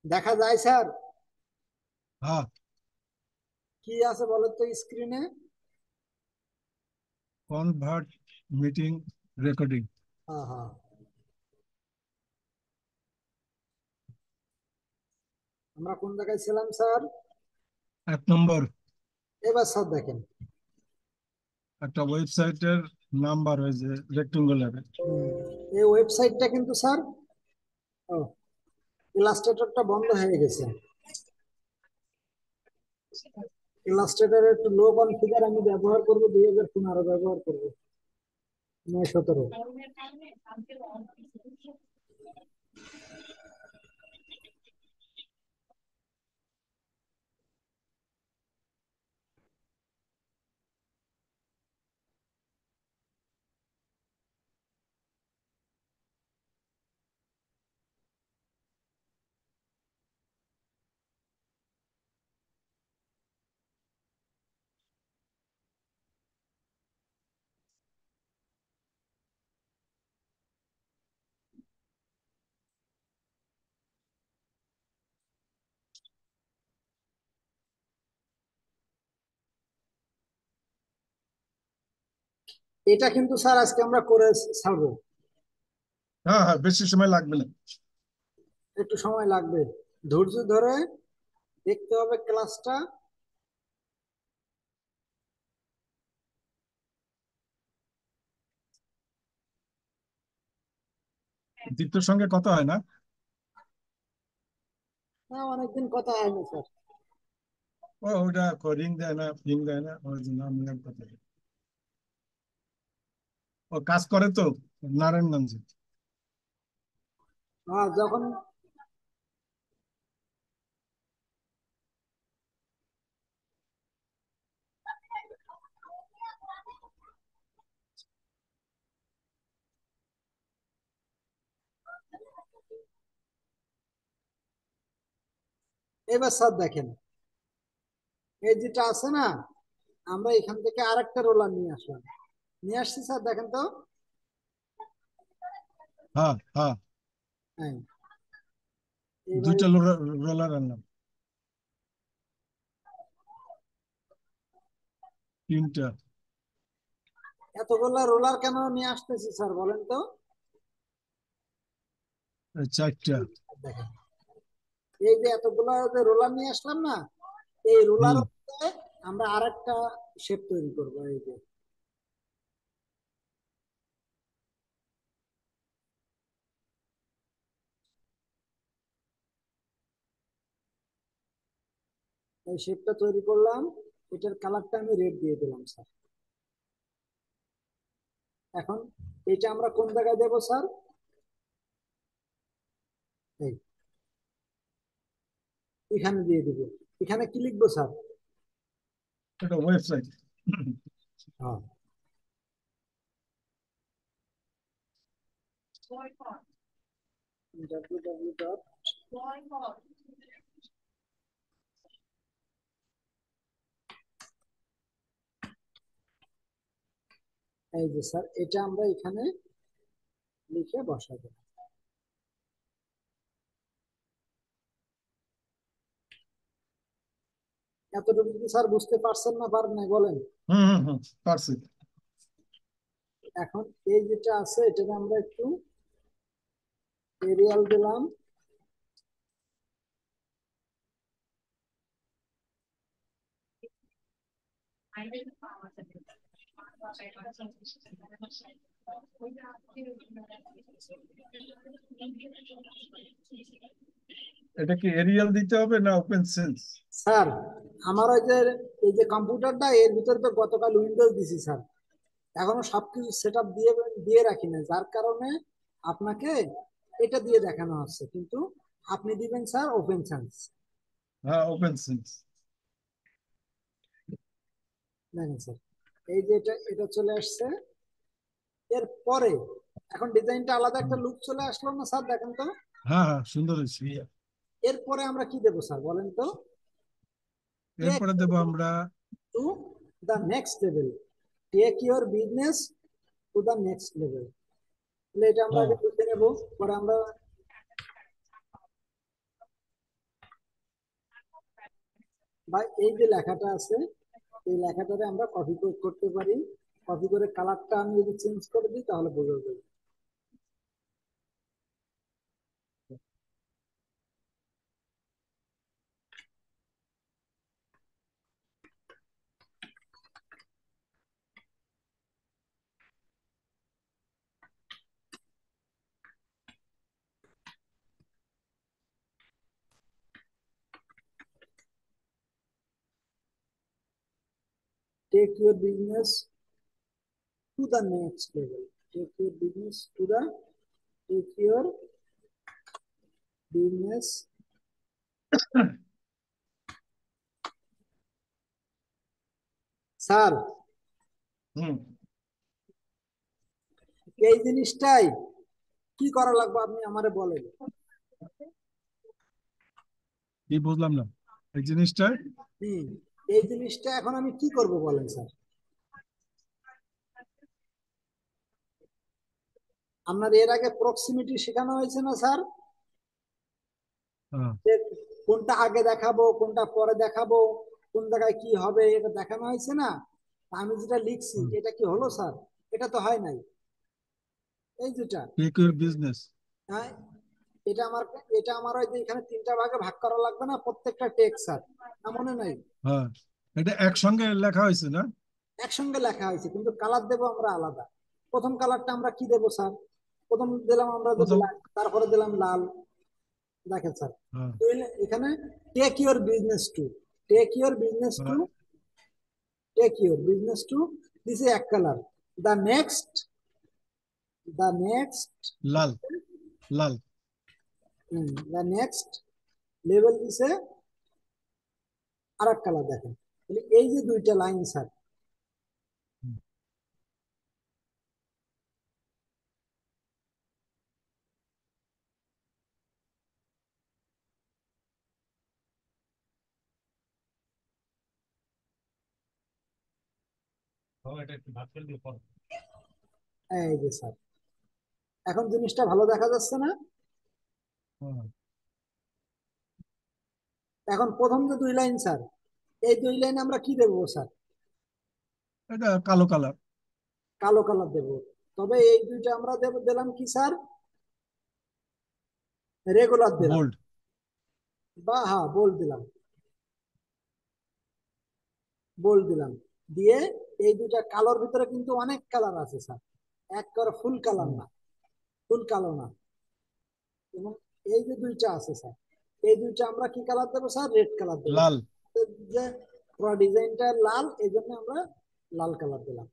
দেখা যায় স্যার? हाँ। কি আছে বলো তো স্ক্রিনে? Convert meeting recording. হ্যাঁ হ্যাঁ। আমরা কোন জায়গায় ছিলাম স্যার? এক নম্বর এবার স্যার দেখেন। একটা ওয়েবসাইটের নাম্বার ওই যে রেক্টেঙ্গুলার। হুম, এই ওয়েবসাইটটা কিন্তু স্যার, ও, ইলাস্ট্রেটরটা বন্ধ হয়ে গেছে। ইলাস্ট্রেটর একটু লো কনফিগার আমি ব্যবহার করব, 2015 ব্যবহার করব, 9/17। এটা কিন্তু স্যার আজকে আমরা করে ছাড়বো। হ্যাঁ হ্যাঁ, বেশি সময় লাগবে না। একটু সময় লাগবে, ধৈর্য ধরে দেখতে হবে ক্লাসটা। দীপ্তর সঙ্গে কথা হয় না? হ্যাঁ, অনেকদিন কথা হয়নি স্যার। ও ওটা রিং দেয় না, ফিং দেয় না, ওর জন্য আমি আর কথা বলি। ও কাজ করে তো নারায়ণগঞ্জে। হ্যাঁ, যখন এবার স্যার দেখেন, এই যেটা আছে না, আমরা এখান থেকে আরেকটা রোলার নিয়ে আসলাম। নিয়ে আসছি স্যার, দেখেন তো। হ্যাঁ হ্যাঁ। হ্যাঁ, এবারে দুইটা রোলার আনলাম। তিনটা। এতগুলা রোলার কেন নিয়ে আসতেছি স্যার বলেন তো? চারটা। দেখেন, এই যে এতগুলা যে রোলার নিয়ে আসলাম না, এই রোলার হুম। আমরা আরেকটা শেপ তৈরি করবো। এই যে এই শেপটা তৈরি করলাম, এটার কালারটা আমি রেড দিয়ে দিলাম স্যার। এখন এটা আমরা কোন জায়গায় দেবো স্যার? এই এখানে দিয়ে দিব। এখানে কি লিখবো স্যার? এটা ওয়েবসাইট। হ্যাঁ, www. এই যে স্যার, এটা আমরা এখানে লিখে বসাবো। এতটুকু কি স্যার বুঝতে পারছেন না পারেন না বলেন? হুম হুম হুম, পারছি। এখন এই যেটা আছে এটাকে আমরা একটু এরিয়াল দিলাম। এটা কি এরিয়াল দিতে হবে না ওপেন সেন্স? স্যার, আমার ওই যে এই যে কম্পিউটারটা, এর ভিতরে তো গতকাল উইন্ডোজ দিছি স্যার, এখনো সবকিছু সেট আপ দিয়ে দিয়ে রাখি না, যার কারণে আপনাকে এটা দিয়ে দেখানো হচ্ছে, কিন্তু আপনি দিবেন স্যার ওপেন চান্স। হ্যাঁ, ওপেন সেন্স। দেখেন স্যার, এই যে এটা এটা চলে আসছে। এরপরে এখন ডিজাইনটা আলাদা একটা লুক চলে আসলো না স্যার, দেখেন তো। হ্যাঁ হ্যাঁ, সুন্দর হয়েছে। এরপরে আমরা কি দেবো স্যার বলেন তো? টেক এরপরে দেবো আমরা। To the next level, take your business to the next level. তাহলে এটা আমরা হ্যাঁ আগে লিখে নেবো, পরে আমরা বা এই যে লেখাটা আছে, এই লেখাটারে আমরা কপি করতে পারি। কপি করে কালারটা আমি যদি চেঞ্জ করে দিই তাহলে বোঝা যাবে। Take your business to the next level. Take your business to the take your business sir, হুম। এই জিনিসটাই কি করা লাগবে আপনি আমারে বলেন। কি বুঝলাম না এই জিনিসটা। হুম, এই জিনিসটা এখন আমি কি করব বলেন স্যার। আপনার এর আগে প্রক্সিমিটি শেখানো হয়েছে না স্যার, হ্যাঁ। যে কোনটা আগে দেখাবো কোনটা পরে দেখাবো, কোন জায়গায় কি হবে এটা দেখানো হয়েছে না। আমি যেটা লিখছি হুম। এটা কি হলো স্যার? এটা তো হয় নাই। এই যেটা, টেক ইউর বিজনেস। হ্যাঁ, এটা আমার, এটা আমার ওই যে এখানে তিনটা ভাগে ভাগ করা লাগবে না প্রত্যেকটা টেক্সট স্যার, না মনে নাই? হ্যাঁ, এটা একসঙ্গে লেখা হয়েছে না? একসঙ্গে লেখা হয়েছে কিন্তু কালার দেবো আমরা আলাদা। প্রথম কালারটা আমরা কি দেবো স্যার? প্রথম দিলাম আমরা যে প্রথম। ব্ল্যাক, তারপরে দিলাম লাল। দেখেন স্যার, হ্যাঁ। এখানে take your business to, take your business to, হ্যাঁ, take your business to, this is এক colour. The next, the next, লাল। লাল। দ্য নেক্সট লেভেল দিছে আর এক কালার। দেখেন তাহলে এই যে দুইটা লাইন স্যার, হুম। এই যে স্যার, এখন জিনিসটা ভালো দেখা যাচ্ছে না? হ্যাঁ, এখন প্রথম যে দুই লাইন স্যার, এই দুই লাইন আমরা কি দেবো স্যার? এটা কালো কালার। কালো কালার দেবো। তবে এই দুইটা আমরা দিলাম কি স্যার? রেগুলার দিলাম, বোল্ড। বা হ্যাঁ বোল্ড দিলাম, বোল্ড দিলাম। দিয়ে এই দুইটা কালোর ভিতরে কিন্তু অনেক কালার আছে স্যার, এক করে ফুল কালার না, ফুল কালো না। এবং এই যে দুইটা আছে স্যার, এই দুইটা আমরা কি কালার দেবো স্যার? রেড কালার দেবো। লাল। যে পুরো ডিজাইনটা লাল, এই জন্য আমরা লাল কালার দিলাম।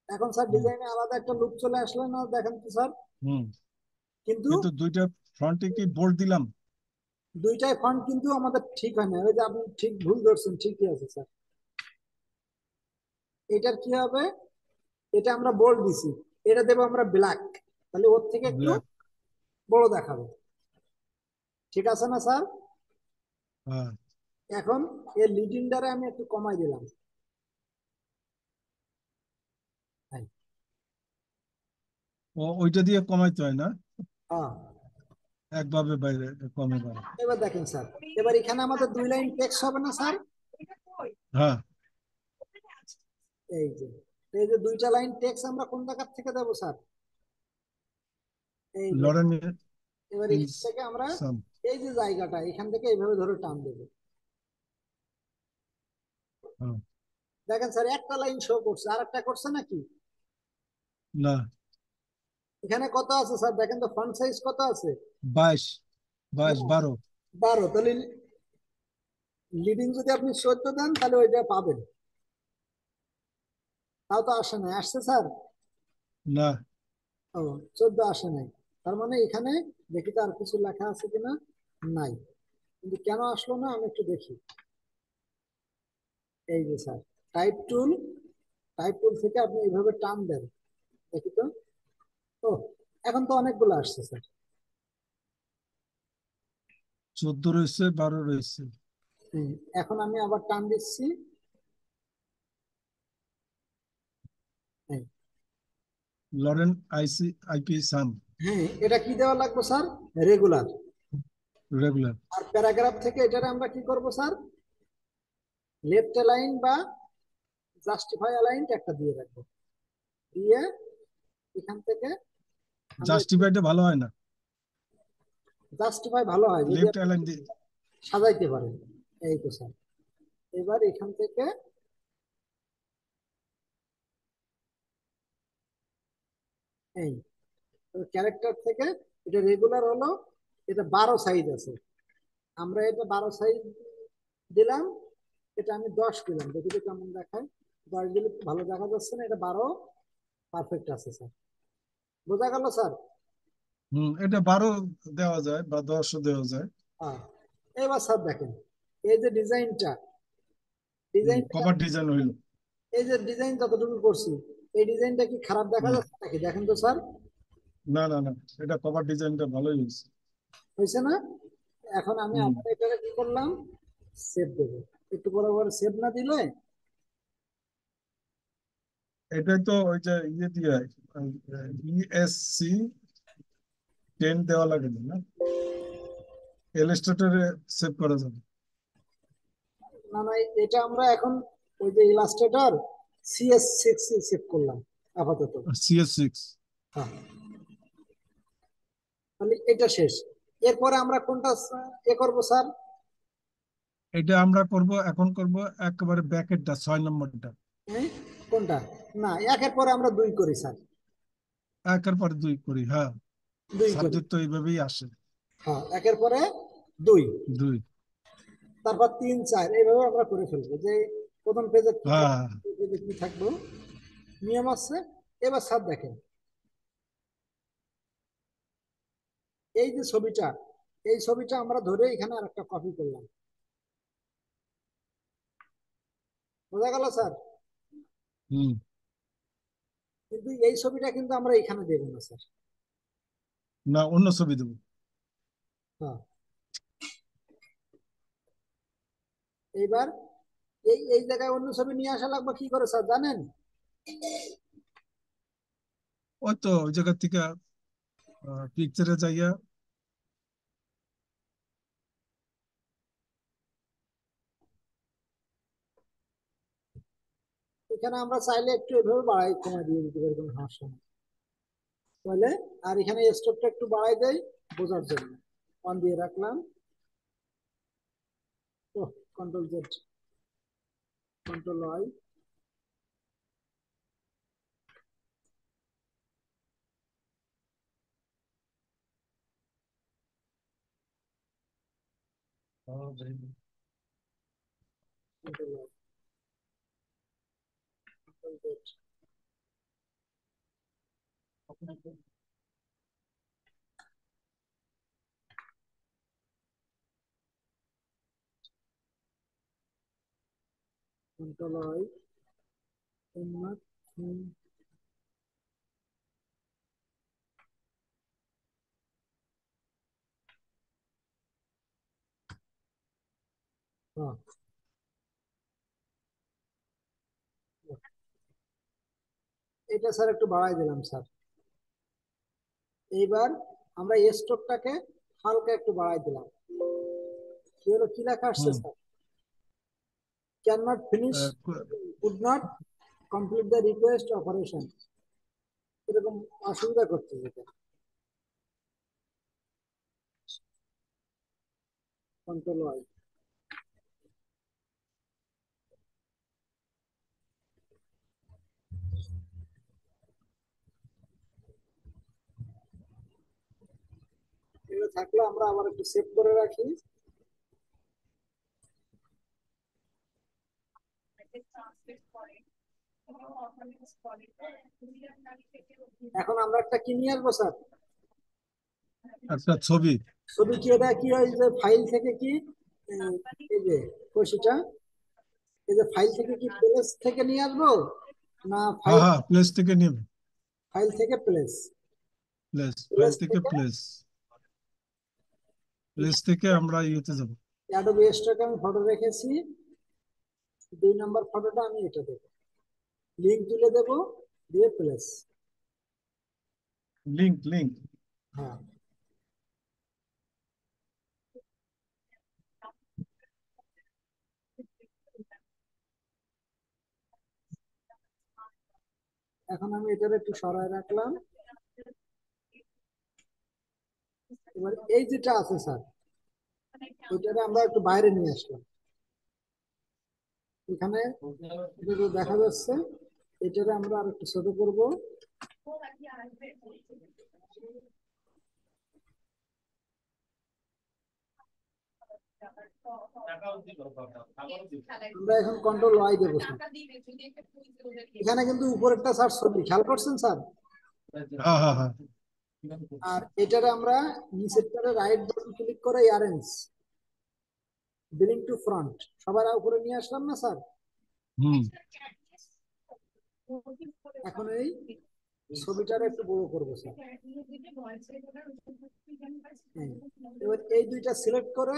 এখন স্যার হুম। ডিজাইনে আলাদা একটা লুক চলে আসলো না? দেখেন তো স্যার। হুম। কিন্তু কিন্তু দুইটা ফ্রন্টে কি বোল্ড দিলাম? দুইটাই ফন্ট কিন্তু আমাদের ঠিক হয় না। ওই যে আপনি ঠিক ভুল ধরছেন, ঠিকই আছে স্যার। এটার কি হবে? এটা আমরা বোল্ড দিছি, এটা দেবো আমরা ব্ল্যাক, তাহলে ওর থেকে একটু ব্ল্যাক। বড় দেখাবে। ঠিক আছে না স্যার? হ্যাঁ। এখন এর লিডিংটারে আমি একটু কমাই দিলাম। হ্যাঁ, ও ওইটা দিয়ে কমাইতে হয় না? হ্যাঁ। একভাবে বাইরে কমে বাইরে। এবার দেখেন স্যার, এবার এখানে আমাদের দুই লাইন টেক্সট হবে না স্যার? হ্যাঁ। এই যে, এই যে দুইটা লাইন টেক্সট আমরা কোন জায়গা থেকে দেবো স্যার? এই যে, লরেন এবার এখান ইজ থেকে আমরা সাম। এই যে জায়গাটা এখান থেকে এইভাবে ধরে টান দেবো। হ্যাঁ। দেখেন স্যার, একটা লাইন শো করছে, আর একটা করছে নাকি? না। এখানে কত আছে স্যার? দেখেন তো ফন্ট সাইজ কত আছে? 22, 22, 12। 12। তাহলে লিডিং যদি আপনি 14 দেন তাহলে ওইটা পাবেন। তাও তো আসে নাই, আসছে স্যার? না। ও, 14 আসে নাই। তার মানে এখানে দেখি তো আর কিছু লেখা আছে কিনা। নাই। কিন্তু কেন আসলো না আমি একটু দেখি। এই যে স্যার, টাইপ টুল, টাইপ টুল থেকে আপনি এইভাবে টান দেন, দেখি তো। ও, এখন তো অনেকগুলো আসছে স্যার। 14 রয়েছে, 12 রয়েছে। হুম, এখন আমি আবার টান দিচ্ছি। হ্যাঁ, লরেন আইসি আইপি সাম। হ্যাঁ, এটা কি দেওয়া লাগবে স্যার? রেগুলার। রেগুলার। আর প্যারাগ্রাফ থেকে এটারে আমরা কি করব স্যার? লেফট অ্যালাইন বা জাস্টিফাই অ্যালাইন একটা দিয়ে রাখবো, দিয়ে এখান থেকে আমরা জাস্টিফাইটা ভালো হয় না, জাস্টিফাই ভালো হয় যদি লেফট আপনি অ্যালাইন দিয়ে। সাজাইতে পারেন। এই তো স্যার, এবার এখান থেকে এই ক্যারেক্টার থেকে এটা রেগুলার হলো, এটা 12 সাইজ আছে, আমরা এটা 12 সাইজ দিলাম, এটা আমি 10 দিলাম, দেখি তো কেমন দেখায়। 10 দিলে ভালো দেখা যাচ্ছে না, এটা 12 পারফেক্ট আছে স্যার। বোঝা গেল স্যার? এটা 12 দেওয়া যায় বা 10ও দেওয়া যায়। হ্যাঁ। এবার স্যার দেখেন, এই যে ডিজাইনটা, ডিজাইনটা কভার ডিজাইন হইলো। এই যে ডিজাইন যতটুকু করছি, এই ডিজাইনটা কি খারাপ দেখা হুম, যাচ্ছে নাকি দেখেন তো স্যার? না না না, এটা কভার ডিজাইনটা ভালোই হয়েছে। হয়েছে না? এখন আমি হুম, আবার এটাকে কি করলাম, সেভ দেবো। একটু বরাবর সেভ না দিলে এটাই তো ওই যে ইয়ে দিয়ে ESC 10 দেওয়া লাগে না, ইলাস্ট্রেটরে সেভ করা যাবে। না না, এটা আমরা এখন ওই যে ইলাস্ট্রেটর CS6 সেভ করলাম আপাতত। CS6। হ্যাঁ, তাহলে এটা শেষ। এরপরে আমরা কোনটা করবো স্যার? এটা আমরা এখন করব একেবারে ব্যাকেটটা, 6 নম্বরটা। হ্যাঁ, কোনটা? না, একের পরে আমরা 2 করি স্যার, একের পরে 2 করি, হ্যাঁ। 2 করি। সাবজেক্ট তো এইভাবেই আসে। হ্যাঁ, একের পরে 2, 2। তারপর 3 4 এইভাবে আমরা করে ফেলবো, যে প্রথম পেজে কি থাকবে, হ্যাঁ, পেজে কি থাকবো, নিয়ম আছে। এবার স্যার দেখেন, এই যে ছবিটা, এই ছবিটা আমরা ধরে এখানে আরেকটা কপি করলাম। বোঝা গেল স্যার? হুম। কিন্তু এই ছবিটা কিন্তু আমরা এখানে দেবো না স্যার। না, অন্য ছবি দেবো। হ্যাঁ। এইবার এই এই জায়গায় অন্য ছবি নিয়ে আসা লাগবে কি করে স্যার জানেন? ওই তো ওই জায়গা থেকে পিকচারে যাইয়া। এখানে আমরা চাইলে একটু এভাবে বাড়াই কমাই দিয়ে দিতে পারি, কোনো সমস্যা নেই। তাহলে আর এখানে স্টোভটা একটু বাড়াই দেই বোঝার জন্য, অন দিয়ে রাখলাম। ও, control Z, control Y। Control Y, control Z, control Y। হ্যাঁ, এটা স্যার একটু বাড়াই দিলাম স্যার। এইবার আমরা স্টোভটাকে হালকা একটু বাড়াই দিলাম। কি হলো, কি লেখা আসছে হুম। Sir? Can not finish, ah, could not complete the request operation, এরকম অসুবিধা করছে যেটা। Control Y। এগুলো থাকলে আমরা আবার একটু সেভ করে রাখি। এখন আমরা একটা কি নিয়ে আসবো স্যার? একটা ছবি। ছবি কি, এটা কি হয় যে ফাইল থেকে কি, আহ, এই যে কষিটা, এই যে ফাইল থেকে কি প্লেস থেকে নিয়ে আসবো, না হ্যাঁ ফাইল, হ্যাঁ, প্লেস থেকে নিবে। ফাইল থেকে প্লেস, ফাইল প্লেস থেকে থেকে প্লেস। প্লেস এখান থেকে থেকে আমরা ইয়েতে যাব। অ্যাডোবি স্টকে আমি ফটো রেখেছি, 2 নম্বর ফটোটা আমি এটা দেবো, লিঙ্ক তুলে দেবো, দিয়ে প্লেস। লিঙ্ক। হ্যাঁ, এখন আমি এটার একটু সরায় রাখলাম। এবার এই যেটা আছে স্যার, এটারে আমরা একটু বাইরে নিয়ে আসলাম। এখানে এটা তো দেখা যাচ্ছে, এটারে আমরা আর একটু ছোট করব। আমরা এখন কন্ট্রোল ওয়াই দেবো স্যার। এখানে কিন্তু উপরেরটা স্যার ছবি, খেয়াল করছেন স্যার? হ্যাঁ হ্যাঁ হ্যাঁ। আর এটারে আমরা নিচেরটারে রাইট বাটন ক্লিক করে অ্যারেঞ্জ ব্রিং টু ফ্রন্ট সবার উপরে নিয়ে আসলাম না স্যার? হুম। এখন এই ছবিটারে একটু বড় করবো স্যার। হ্যাঁ। এবার এই দুইটা সিলেক্ট করে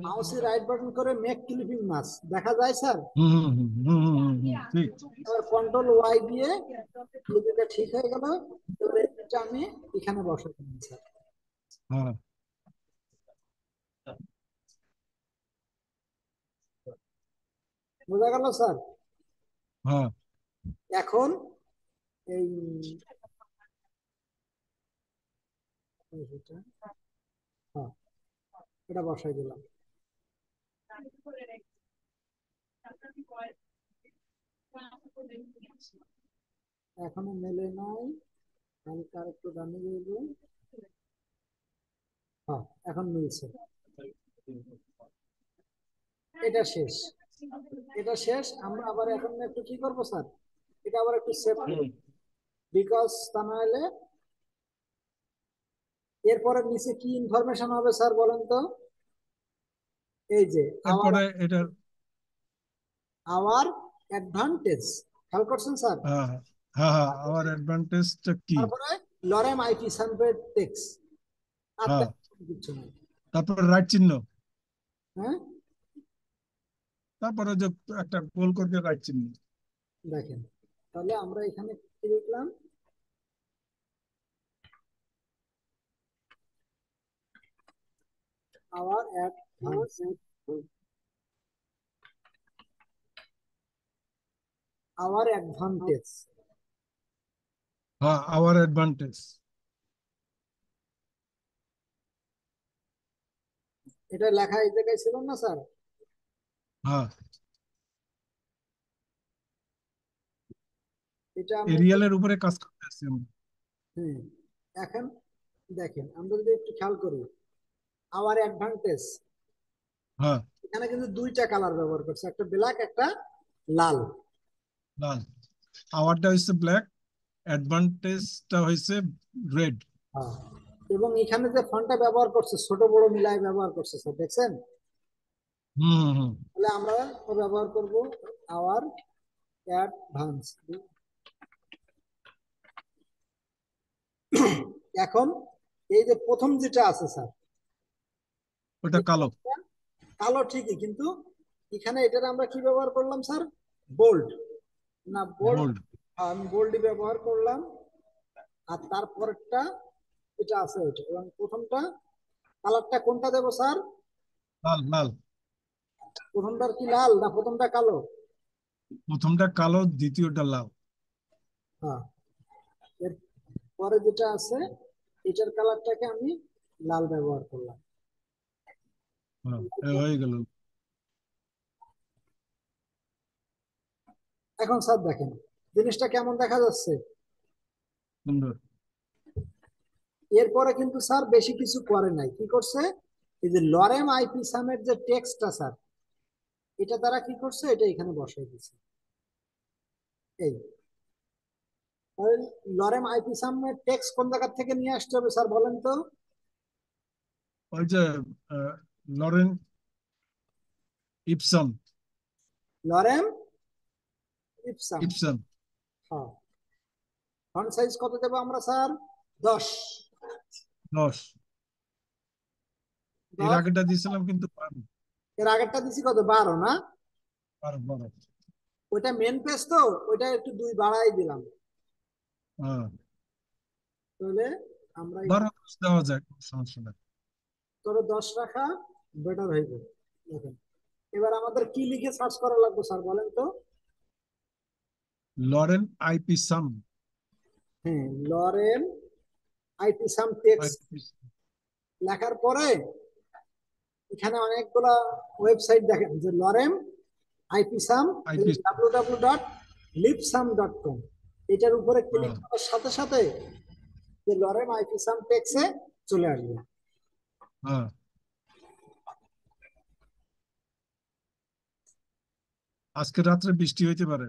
মাউসের রাইট বাটন করে মেক ক্লিপিং মাস্ক দেখা যায় স্যার? হুম হুম হুম হুম হুম হুম, হুম, ঠিক। এবার কন্ট্রোল ওয়াই দিয়ে এই দুইটা ঠিক হয়ে গেল। এবার এটা আমি এখানে বসাতে দিই স্যার। হ্যাঁ বোঝা গেল স্যার? হ্যাঁ এখন এই এটা, হ্যাঁ, এটা বসাই দিলাম। এখনো মেলে নাই, হালকা একটু ডানে যাবো। হ্যাঁ, এখন মিলছে। এটা শেষ, এটা শেষ। আমরা আবার এখন একটু কি করবো স্যার, এটা আবার একটু সেভ করব, বিকজ তা না হলে এরপরে নিচে কি ইনফরমেশন হবে স্যার বলেন তো? এই যে আওয়ার, এরপরে এটার আওয়ার অ্যাডভান্টেজ, খেয়াল করছেন স্যার? হ্যাঁ হ্যাঁ হ্যাঁ আমার অ্যাডভান্টেজটা কি? তারপরে লরেম আইপি সানপেড টেক্স, আর হ্যাঁ, তেমন কিছু নেই। তারপরে রাইট চিহ্ন, হ্যাঁ, তারপরে যে একটা গোল করবে রাইট চিহ্ন। দেখেন, তাহলে আমরা এখানে কি লিখলাম, আওয়ার অ্যাডভান্স, আওয়ার অ্যাডভান্টেজ। হ্যাঁ আওয়ার অ্যাডভান্টেজ। এটা লেখা এই জায়গায় ছিল না স্যার? হ্যাঁ এটা আমি একটু, এরিয়ালের উপরে কাজ করতে আসছি আমরা। হ্যাঁ, এখন দেখেন আমরা যদি একটু খেয়াল করি, আওয়ার অ্যাডভান্টেজ, হ্যাঁ এখানে কিন্তু দুইটা কালার ব্যবহার করছে, একটা ব্ল্যাক একটা লাল। লাল। আওয়ারটা হচ্ছে ব্ল্যাক, অ্যাডভান্টেজটা হয়েছে রেড। হ্যাঁ। এবং এখানে যে ফন্টটা ব্যবহার করছে ছোট বড় মিলাই ব্যবহার করছে স্যার, দেখছেন? হুম হুম হুম। তাহলে আমরা ব্যবহার করব আওয়ার অ্যাডভান্স। এখন এই যে প্রথম যেটা আছে স্যার, ওটা কালো। কালো ঠিকই, কিন্তু এখানে এটার আমরা কি ব্যবহার করলাম স্যার? বোল্ড, না বোল্ড, বোল্ড। আমি বোল্ডই ব্যবহার করলাম। আর তারপরটা এটা আছে ওইটা, এবং প্রথমটা কালারটা কোনটা দেবো স্যার? লাল লাল। প্রথমটার কি লাল না প্রথমটা কালো? প্রথমটা কালো, দ্বিতীয়টা লাল। হ্যাঁ। এর পরে যেটা আছে, এটার কালারটাকে আমি লাল ব্যবহার করলাম। হ্যাঁ এ হয়ে গেল। এখন স্যার দেখেন জিনিসটা কেমন দেখা যাচ্ছে। সুন্দর। এরপরে কিন্তু স্যার বেশি কিছু করে নাই, কি করছে, এই যে লরেম আইপি সামের যে টেক্সটটা স্যার, এটা তারা কি করছে, এটা এখানে বসাই দিচ্ছে। এই লরেম আইপি সামের টেক্সট কোন জায়গা থেকে নিয়ে আসতে হবে স্যার বলেন তো? ওই যে lorem ipsum. Lorem ipsum. Ipsum. হ্যাঁ। ফন্ট সাইজ কত দেবো আমরা স্যার? 10। 10। এর 10। আগেটা দিয়েছিলাম কিন্তু 12। এর আগেরটা দিছি কত, 12 না? 12 12। ওইটা মেন পেজ তো, ওইটা একটু 2 বাড়াই দিলাম। হ্যাঁ তাহলে আমরা এখানে 12 দেওয়া যায়, কোনো সমস্যা নেই। ধরো 10 রাখা বেটার হইবে। দেখেন, এবার আমাদের কি লিখে সার্চ করা লাগবে স্যার বলেন তো? লরেন আইপি সাম। হ্যাঁ, লরেন আইপিসাম টেক্স আইপি লেখার পরে এখানে অনেকগুলা ওয়েবসাইট দেখেন, যে লরেম আইপিসাম আইপি www.lipsam.com, এটার উপরে ক্লিক হ্যাঁ করার সাথে সাথে যে লরেম আইপিসাম টেক্সে চলে আসবে। হ্যাঁ। আজকে রাত্রে বৃষ্টি হইতে পারে।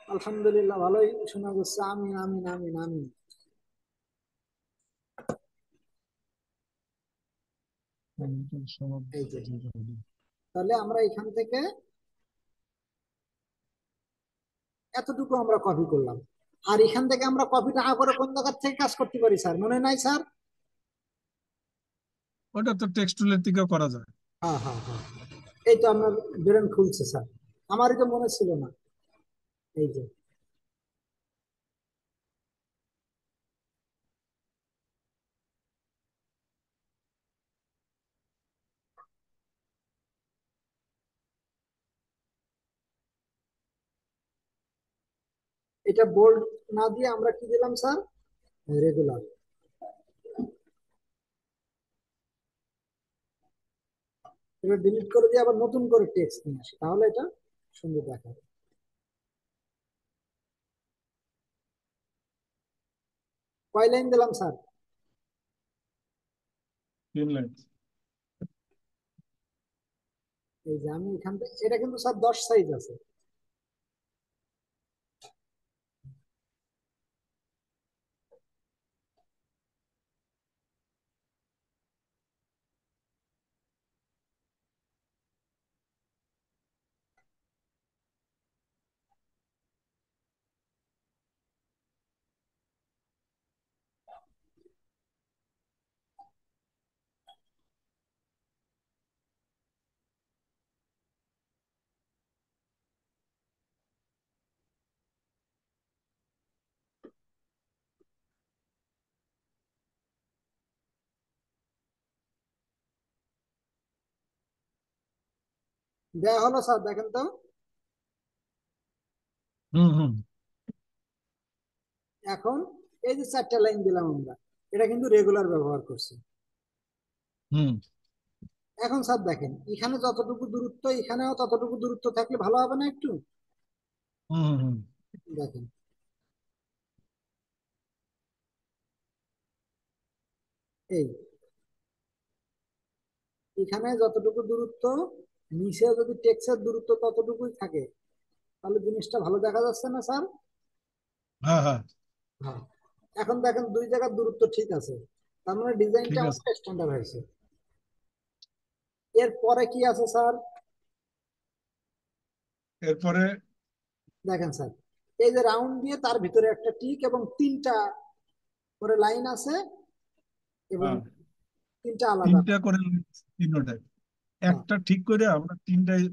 আলহামদুলিল্লাহ, ভালোই শোনা যাচ্ছে। আমিন আমিন আমিন আমিন। এই যে, তাহলে আমরা এখান থেকে এতটুকু আমরা কপি করলাম। আর এখান থেকে আমরা কপিটা করে কোন জায়গার থেকে কাজ করতে পারি স্যার, মনে নাই স্যার? ওটা তো টেক্সটুলের থেকেও করা যায়। হ্যাঁ হ্যাঁ হ্যাঁ, এই তো আপনার ব্রেন খুলছে স্যার, আমারই তো মনে ছিল না। এই যে, এটা বোল্ড না দিয়ে আমরা কি দিলাম স্যার, রেগুলার। এবার ডিলিট করে দিয়ে আবার নতুন করে টেক্সট নিয়ে আসি, তাহলে এটা সুন্দর দেখাবে। কয় লাইন দিলাম স্যার? 3 লাইন। এই যে আমি এখান থেকে, এটা কিন্তু স্যার 10 সাইজ আছে। দেয়া হলো স্যার, দেখেন তো। হুম হুম এখন এই যে 4টা লাইন দিলাম আমরা, এটা কিন্তু রেগুলার ব্যবহার করছি। হুম এখন স্যার দেখেন, এখানে যতটুকু দূরত্ব, এখানেও ততটুকু দূরত্ব থাকলে ভালো হবে না একটু? হুম হুম। দেখেন, এই এখানে যতটুকু দূরত্ব, নিচে যদি টেক্সের দূরত্ব ততটুকুই থাকে, তাহলে জিনিসটা ভালো দেখা যাচ্ছে না স্যার? হ্যাঁ হ্যাঁ। হ্যাঁ। এখন দেখেন, দুই জায়গার দূরত্ব ঠিক আছে, তার মানে ডিজাইনটা ঠিক আছে। আমাদের স্ট্যান্ডার্ড হয়েছে। এরপরে কি আছে স্যার? এরপরে দেখেন স্যার, এই যে রাউন্ড দিয়ে তার ভিতরে একটা টিক এবং 3টা করে লাইন আছে, এবং হ্যাঁ 3টা আলাদা। 3টা করে তিনটায় হ্যাঁ, একটা ঠিক করে আমরা 3টায়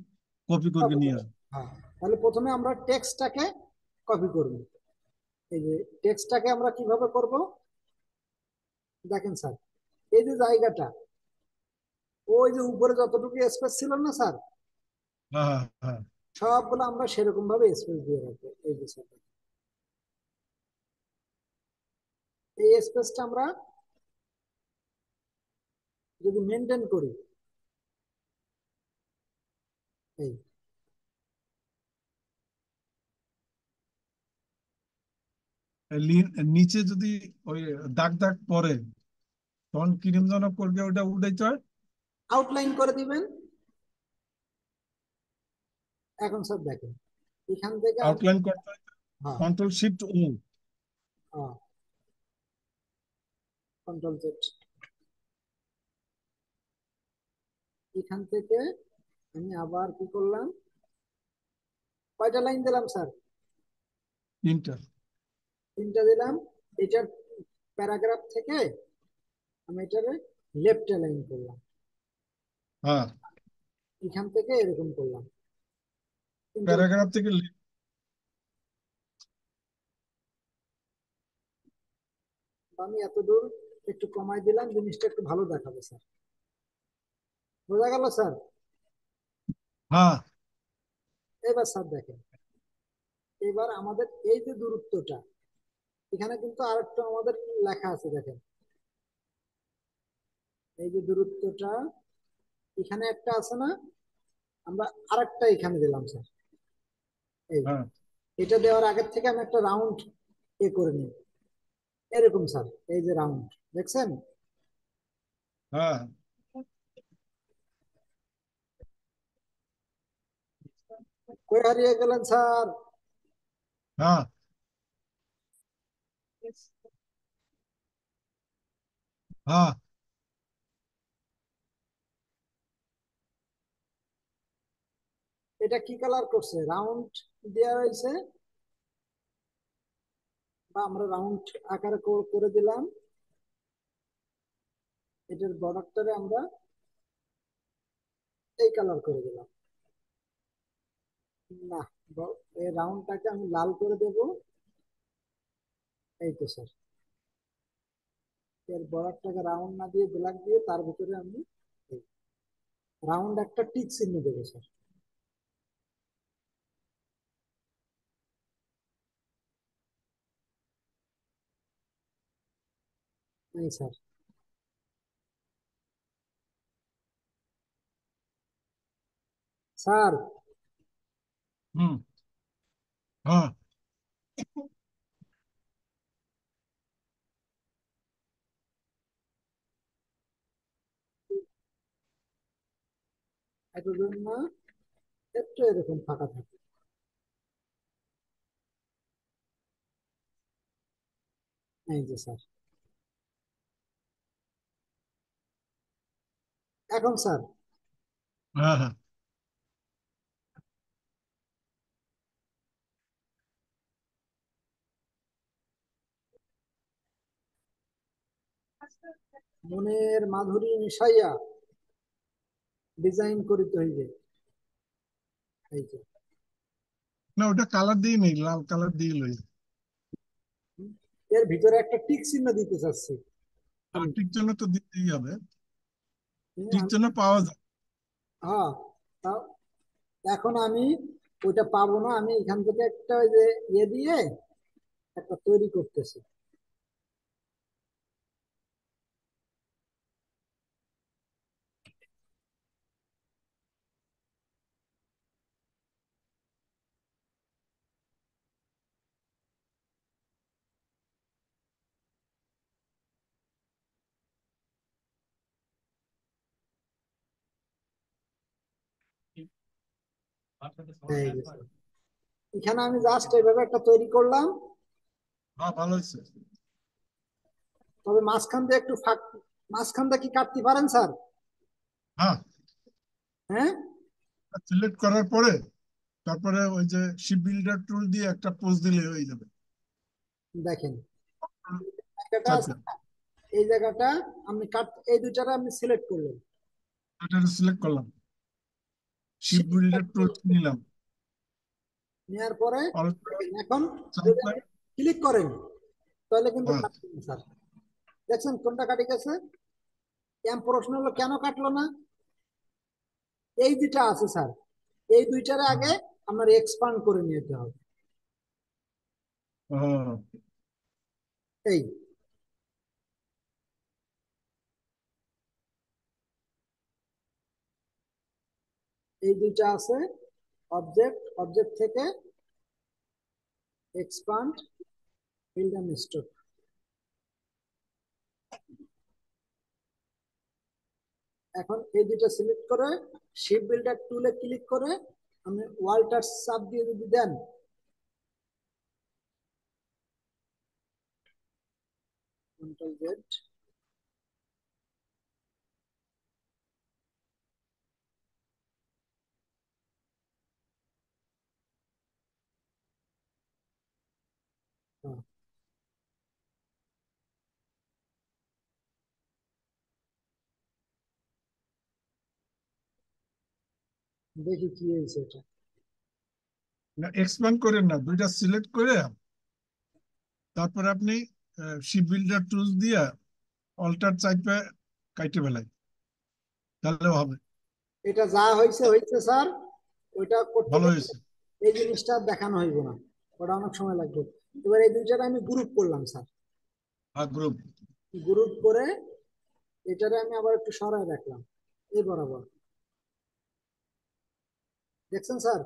কপি করে copy নিয়ে করে। আসবো। হ্যাঁ, তাহলে প্রথমে আমরা টেক্সটটাকে কপি করব। এই যে টেক্সটটাকে আমরা কিভাবে করব, দেখেন স্যার, এই যে জায়গাটা, ওই যে উপরে যতটুকু স্পেস ছিল না স্যার, হ্যাঁ হ্যাঁ হ্যাঁ। সবগুলো আমরা সেরকম ভাবে স্পেস দিয়ে রাখবো। এই যে স্যার, এই স্পেসটা আমরা যদি মেনটেন করি, এই নিচে যদি ওই দাগ দাগ পরে তখন কিরম যেন করবে ওটা উঠাইতে হয়। আউটলাইন করে দিবেন। এখন স্যার দেখেন, এখান থেকে আমি, আউটলাইন করতে হয় হ্যাঁ Ctrl+Shift+O। হ্যাঁ, কন্ট্রোল Z। এখান থেকে আমি আবার কি করলাম, কয়টা লাইন দিলাম স্যার? 3টা। 3টা দিলাম। এটার প্যারাগ্রাফ থেকে আমি এটারে লেফটে লাইন করলাম, হ্যাঁ এখান থেকে এরকম করলাম, কিন্তু প্যারাগ্রাফ থেকে আমি এত দূর একটু কমাই দিলাম, জিনিসটা একটু ভালো দেখাবে স্যার। বোঝা গেল স্যার? হ্যাঁ এবার স্যার দেখেন, এবার আমাদের এই যে দূরত্বটা, এখানে কিন্তু আরেকটা আমাদের লেখা আছে, দেখেন এই যে দূরত্বটা এখানে একটা আছে না, আমরা আরেকটা এখানে দিলাম স্যার। এই হ্যাঁ এটা দেওয়ার আগের থেকে আমি একটা রাউন্ড করে নিই, এরকম স্যার। এই যে রাউন্ড, দেখছেন? হ্যাঁ কই হারিয়ে গেলেন স্যার? হ্যাঁ হ্যাঁ। এটা কি কালার করছে? রাউন্ড দেওয়া হয়েছে, বা আমরা রাউন্ড আকারে করে দিলাম। এটার বর্ডারটারে আমরা এই কালার করে দিলাম। না, এই রাউন্ডটাকে আমি লাল করে দেব। এই তো স্যার, এর বর্ডারটাকে রাউন্ড না দিয়ে ব্ল্যাক দিয়ে তার ভিতরে আমি রাউন্ড একটা টিক চিহ্ন দেবো স্যার। এই স্যার। স্যার, হুম। হ্যাঁ এতদিন না, একটু এরকম ফাঁকা থাকে। এই যে স্যার, এখন স্যার হ্যাঁ হ্যাঁ। মনের মাধুরী মিশাইয়া ডিজাইন করিতে হইবে। এই যে, না ওটা কালার দিয়ে নেই, লাল কালার দিয়ে লই। এর ভিতরে একটা টিক চিহ্ন দিতে চাচ্ছি আমি। টিক জন্য তো দিতেই হবে, টিক আমি জন্য পাওয়া যায়। হ্যাঁ, তাও এখন আমি ওইটা পাবো না, আমি এখান থেকে একটা ওই যে দিয়ে একটা তৈরি করতেছি। এই যে স্যার, এখানে আমি জাস্ট এইভাবে একটা তৈরি করলাম। হ্যাঁ ভালো হয়েছে। তবে মাঝখান দিয়ে একটু মাঝখান দিয়ে কি কাটতে পারেন স্যার? হ্যাঁ, হ্যাঁ, সিলেক্ট করার পরে তারপরে ওই যে শিপ বিল্ডার টুল দিয়ে একটা পোজ দিলে হয়ে যাবে। দেখেন জায়গাটা আছে চাপে না? এই জায়গাটা আপনি এই দুইটারে আপনি সিলেক্ট করলেন। এটা সিলেক্ট করলাম, শিপ Shift বিল্ডার টুল নিলাম। নেওয়ার পরে অল দেখেন, এখন যদি চাপে। আপনি ক্লিক করেন তাহলে কিন্তু হ্যাঁ কাটবে না স্যার। দেখছেন কোনটা কাটি গেছে? এম প্রশ্ন হলো কেন কাটলো না? এই দুইটা আছে স্যার, এই দুইটারে হ্যাঁ। আগে আপনার এক্সপান্ড করে নিতে হবে। ও, এই এই দুইটা আছে, অবজেক্ট, অবজেক্ট থেকে এক্সপান্ড, ফিল্ড এন্ড স্টোর। এখন এই দুইটা সিলেক্ট করে শিপ বিল্ডার টুলে ক্লিক করে আপনি ওয়াল্টার চাপ দিয়ে যদি দেন, কন্ট্রোল জেড, দেখি কি হয়েছে এটা। না এক্সপ্যান্ড করেন না, দুইটা সিলেক্ট করে তারপরে আপনি শিপ বিল্ডার টুলস দিয়ে অল্টার চাইপে কাইটে ফেলাই, তাহলেও হবে। এটা যা হয়েছে হয়েছে স্যার, ওইটা করতে ভালো গেলে হয়েছে। এই জিনিসটা দেখানো হইব না, ওটা অনেক সময় লাগবে। এবার এই দুইটারে আমি গ্রুপ করলাম স্যার। গ্রুপ। গ্রুপ করে এটারে আমি আবার একটু সরায় রাখলাম এই বরাবর, দেখছেন স্যার?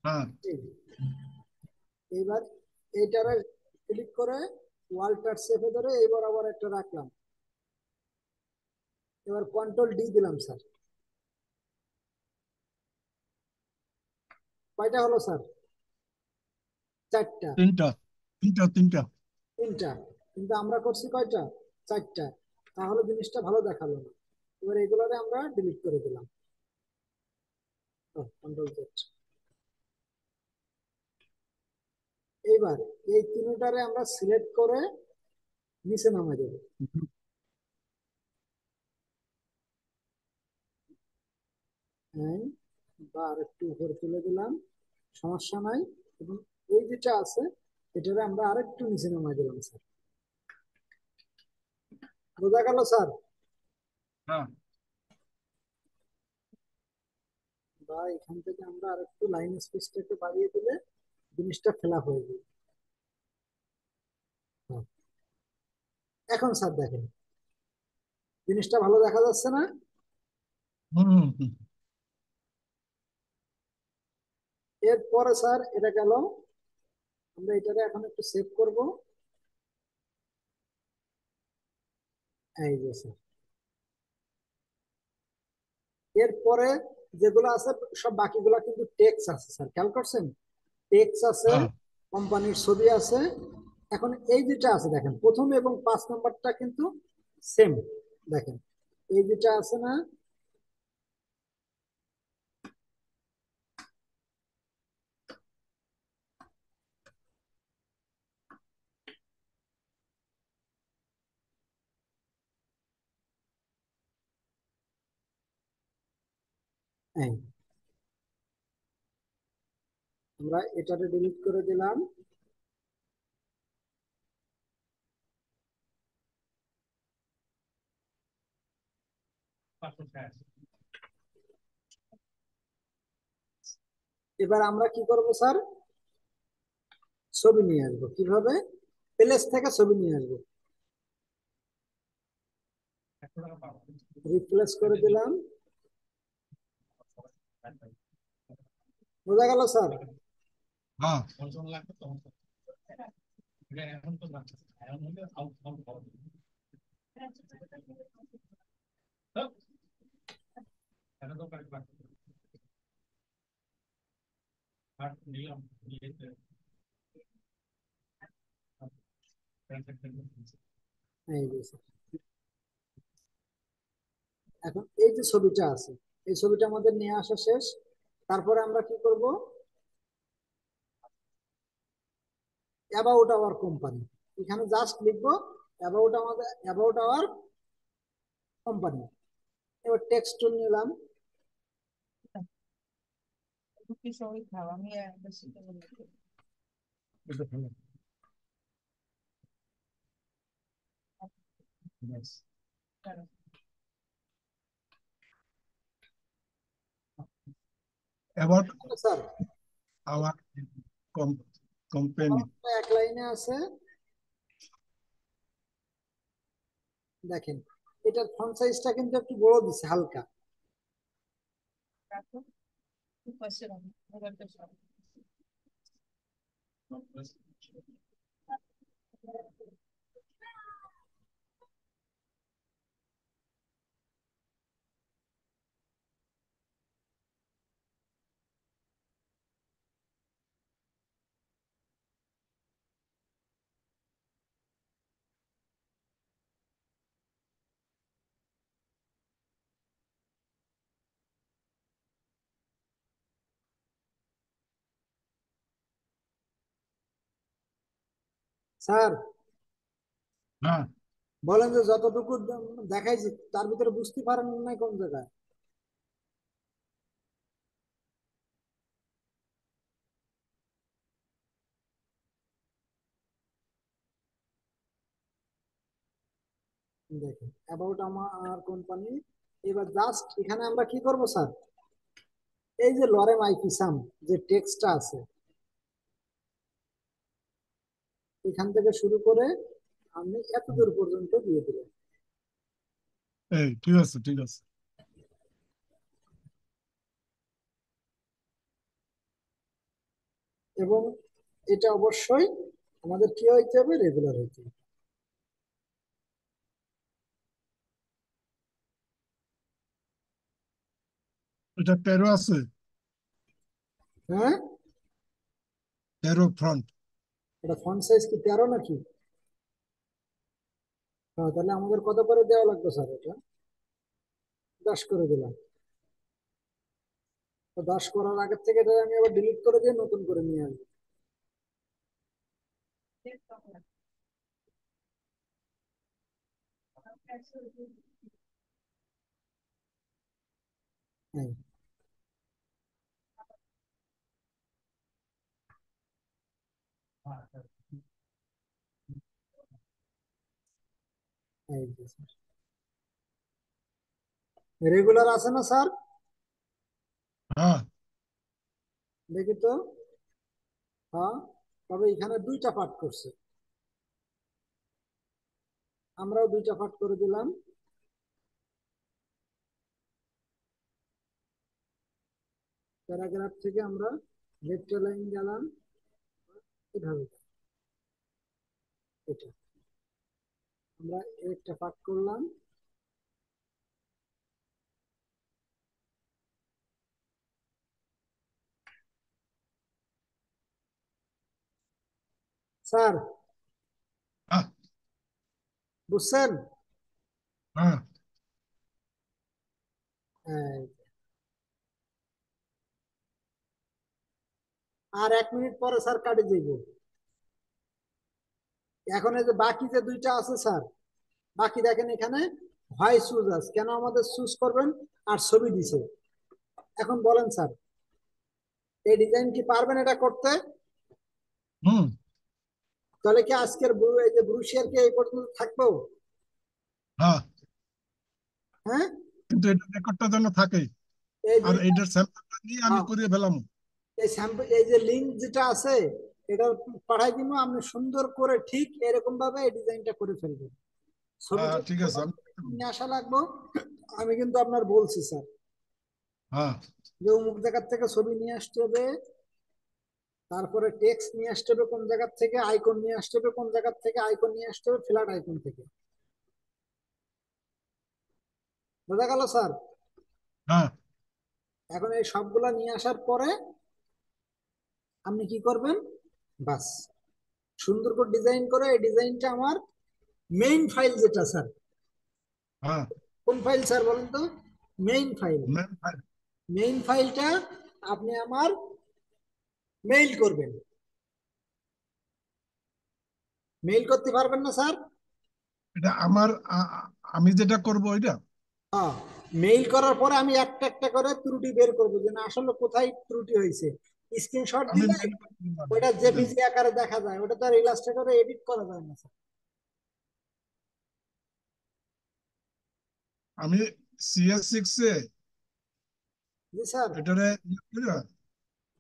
হ্যাঁ। এইবার এইটারে ক্লিক করে ওয়াল্টার সেফে ধরে এই বরাবর একটা রাখলাম। এবার কন্ট্রোল ডি দিলাম স্যার। কয়টা হলো স্যার? চারটা। তিনটা। তিনটা তিনটা। তিনটা, কিন্তু আমরা করছি কয়টা? চারটা। তাহলে জিনিসটা ভালো দেখালো না। এবার এগুলোরে আমরা ডিলিট করে দিলাম, কন্ট্রোল জেড। এইবার এই তিনটারে আমরা সিলেক্ট করে নিচে নামাই দেবো। হ্যাঁ, বা আর একটু উপরে তুলে দিলাম, সমস্যা নাই। এবং এই যেটা আছে এটারে আমরা আরেকটু নিচে নামাই দিলাম স্যার। বোঝা গেল স্যার? হ্যাঁ। বা এখান থেকে আমরা আরেকটু লাইন স্পেসটাকে বাড়িয়ে দিলে জিনিসটা ফেলা হয়ে যাবে। হ্যাঁ। এখন স্যার দেখেন জিনিসটা ভালো দেখা যাচ্ছে না? হুম হুম। এরপরে স্যার এটা গেল, আমরা এটাকে এখন একটু সেভ করব। এই যে স্যার, এরপরে যেগুলো আছে সব বাকিগুলা কিন্তু টেক্স আছে স্যার, খেয়াল করছেন? টেক্স আছে, হ্যাঁ। কোম্পানির ছবি আছে। এখন এই যেটা আছে দেখেন, প্রথম এবং 5 নম্বরটা কিন্তু সেম। দেখেন এই যেটা আছে না, এই আমরা এটাকে ডিলিট করে দিলাম। এবার আমরা কি করব স্যার? ছবি নিয়ে আসবো। কিভাবে? প্লেস থেকে ছবি নিয়ে আসবো। রিপ্লেস করে দিলাম। বোঝা গেল স্যার? হ্যাঁ। এই যে স্যার, এখন এই যে ছবিটা আছে, এই ছবিটা আমাদের নিয়ে আসা শেষ। তারপরে আমরা কি করব? অ্যাবাউট আওয়ার কোম্পানি, এখানে জাস্ট লিখবো অ্যাবাউট আমাদের, অ্যাবাউট আওয়ার কোম্পানি। এবার টেক্সট টুল নিলাম। এটা ভালো। Yes. About sir our com company. অ্যাবাউটটা এক লাইনে আছে, দেখেন এটার ফন্ট সাইজটা কিন্তু একটু বড় দিছে হালকা। স্যার হ্যাঁ। বলেন যে যতটুকু দেখাইছি তার ভিতরে বুঝতে পারেন না কোন জায়গায়? দেখেন অ্যাবাউট আমার কোম্পানি। এবার জাস্ট এখানে আমরা কি করব স্যার? এই যে লরেম আইপিসাম যে টেক্সটটা আছে, এখান থেকে শুরু করে আপনি এত দূর পর্যন্ত দিয়ে দিলেন। এই ঠিক আছে, ঠিক আছে। এবং এটা অবশ্যই আমাদের কি হইতে হবে, রেগুলার হইতে হবে। এটা 13 আছে, হ্যাঁ, 13 ফ্রন্ট। এটা ফন্ট সাইজ কি 13 নাকি? হ্যাঁ, তাহলে আমাদের কত করে দেওয়া লাগবে স্যার? এটা 10 করে দিলাম। তো 10 করার আগের থেকে এটা আমি আবার ডিলিট করে দিয়ে নতুন করে নিয়ে আসবো। হ্যাঁ, এই যে স্যার, রেগুলার আছে না স্যার? হ্যাঁ, দেখি তো। হ্যাঁ, তবে এখানে দুইটা পার্ট করছে, আমরাও দুইটা পার্ট করে দিলাম। প্যারাগ্রাফ থেকে আমরা লেফট লাইন গেলাম, এভাবে এটা আমরা একটা পার্ট করলাম। স্যার, হ্যাঁ, বুঝছেন? হ্যাঁ। এই, আর 1 মিনিট পরে স্যার কাটে যাইব। এখন এই যে বাকি যে দুইটা আছে স্যার, বাকি দেখেন এখানে হয় সুজ আছে, কেন আমাদের চুজ করবেন? আর ছবি দিছে। এখন বলেন স্যার, এই ডিজাইন কি পারবেন এটা করতে? হুম। তাহলে কি আজকের এই যে ব্রুশিয়ার কি এই পর্যন্ত থাকবো? হ্যাঁ, হ্যাঁ, কিন্তু এটা রেকর্ডটা যেন থাকে। এই আর দুইটা। এইটার স্যাম্পলটা নিয়ে আমি হ্যাঁ, করিয়ে ফেলাম। এই স্যাম্পল, এই যে লিঙ্ক যেটা আছে, এটা পাঠাই দিব, আপনি সুন্দর করে ঠিক এরকম ভাবে এই ডিজাইনটা করে ফেলবেন। হ্যাঁ, ছবিটা ঠিক আছে, কোথা আমি থেকে নিয়ে আসা লাগবে আমি কিন্তু আপনার বলছি স্যার, হ্যাঁ, যে অমুক জায়গার থেকে ছবি নিয়ে আসতে হবে, তারপরে টেক্সট নিয়ে আসতে হবে কোন জায়গার থেকে, আইকন নিয়ে আসতে হবে কোন জায়গার থেকে, আইকন নিয়ে আসতে হবে ফ্ল্যাট আইকন থেকে। বোঝা গেল স্যার? হ্যাঁ। এখন এই সবগুলা নিয়ে আসার পরে আপনি কি করবেন? বাস, সুন্দর করে ডিজাইন করে এই ডিজাইনটা আমার মেইন ফাইল যেটা স্যার, হ্যাঁ, কোন ফাইল স্যার বলেন তো? Main file. ম্যাম, হ্যাঁ। মেইন ফাইলটা আপনি আমার মেইল করবেন। মেইল করতে পারবেন না স্যার? এটা আমার আমি যেটা করব ওইটা। হ্যাঁ, মেইল করার পরে আমি একটা একটা করে ত্রুটি বের করবো, যে না আসলে কোথায় ত্রুটি হয়েছে। স্ক্রিনশট আমি দিলে মেল করতে পারবো, ওটা বুঝলেন? জেপিজি আকারে দেখা যায়, ওটা তো আর ইলাস্ট্রেটরে এডিট করা যায় না স্যার। আমি CS6 এ জি স্যার। এটারে